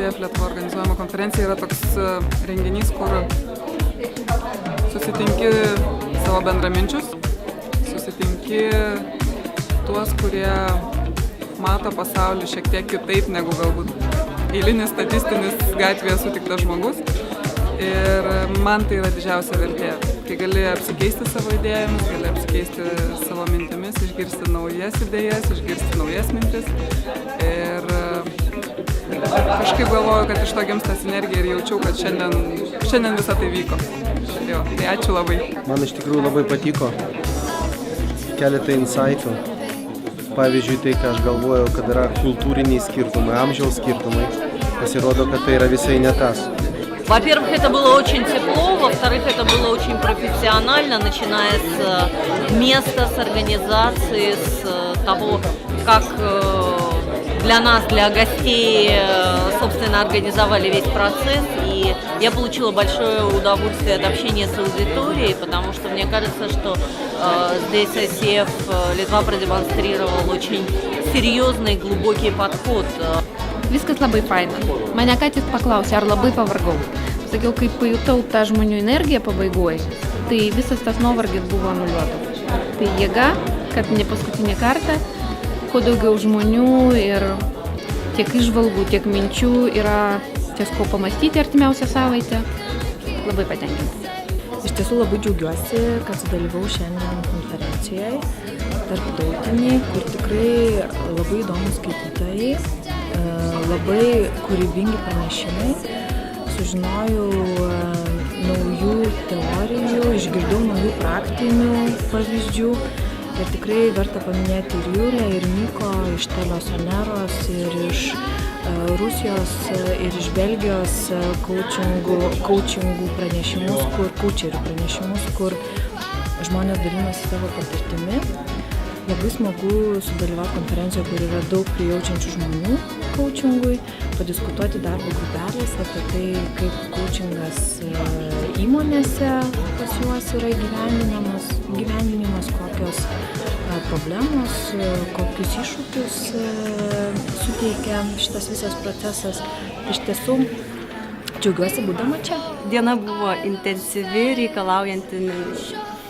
ICF Lietuva organizuojama konferencija yra toks renginys, kur susitinki savo bendraminčius, susitinki tuos, kurie mato pasaulį šiek tiek kitaip negu galbūt eilinis statistinis gatvėje sutiktas žmogus. Ir man tai yra didžiausia vertė, kai gali apsikeisti savo idėjomis, gali apsikeisti savo mintimis, išgirsti naujas idėjas, išgirsti naujas mintis. Ir kažkaip galvoju, kad iš to gimsta sinergija ir jaučiau, kad šiandien visą tai vyko. Jo, tai ačiū labai. Man iš tikrųjų labai patiko keletą insightų. Pavyzdžiui, tai, ką aš galvojau, kad yra kultūriniai skirtumai, amžiaus skirtumai, pasirodo, kad tai yra visai ne tas. Во-первых, это было очень тепло, во-вторых, это было очень профессионально, начиная с места, с организации, с того, как для нас, для гостей, собственно, организовали весь процесс. И я получила большое удовольствие от общения с аудиторией, потому что мне кажется, что здесь ICF Литва продемонстрировал очень серьезный, глубокий подход. Viskas labai faina. Mane ką tik paklausė, ar labai pavargau. Sakiau, kai pajutau tą žmonių energiją pabaigoje, tai visas tas nuovargis buvo anuliuotas. Tai jėga, kad ne paskutinį kartą, kuo daugiau žmonių ir tiek įžvalgų, tiek minčių yra ties ko pamastyti artimiausią savaitę. Labai patenkinta. Iš tiesų labai džiaugiuosi, kad sudalyvau šiandien konferencijoje tarptautiniai, kur tikrai labai įdomus skaitytojai, labai kūrybingi pranešimai, sužinojau naujų teorijų, išgirdau naujų praktinių pavyzdžių ir tikrai verta paminėti ir Julę, ir Miko iš Telesoneros, ir iš Rusijos, ir iš Belgijos coachingų pranešimus, coacherių pranešimus, kur žmonės dalinasi savo patirtimi. Labai smagu sudalyvauti konferencijoje, kur yra daug prijaučiančių žmonių coachingui, padiskutuoti darbo grupelėse apie tai, kaip coachingas įmonėse pas juos yra įgyvendinimas, kokios problemos, kokius iššūkius suteikia šitas visas procesas. Iš tiesų, džiaugiuosi būdama čia. Diena buvo intensyvi, reikalaujanti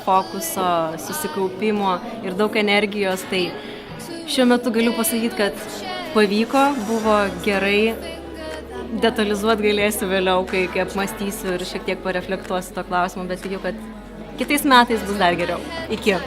fokuso, susikaupimo ir daug energijos, tai šiuo metu galiu pasakyti, kad pavyko, buvo gerai, detalizuoti galėsiu vėliau, kai apmąstysiu ir šiek tiek pareflektuosiu to klausimą, bet tikiu, kad kitais metais bus dar geriau. Iki.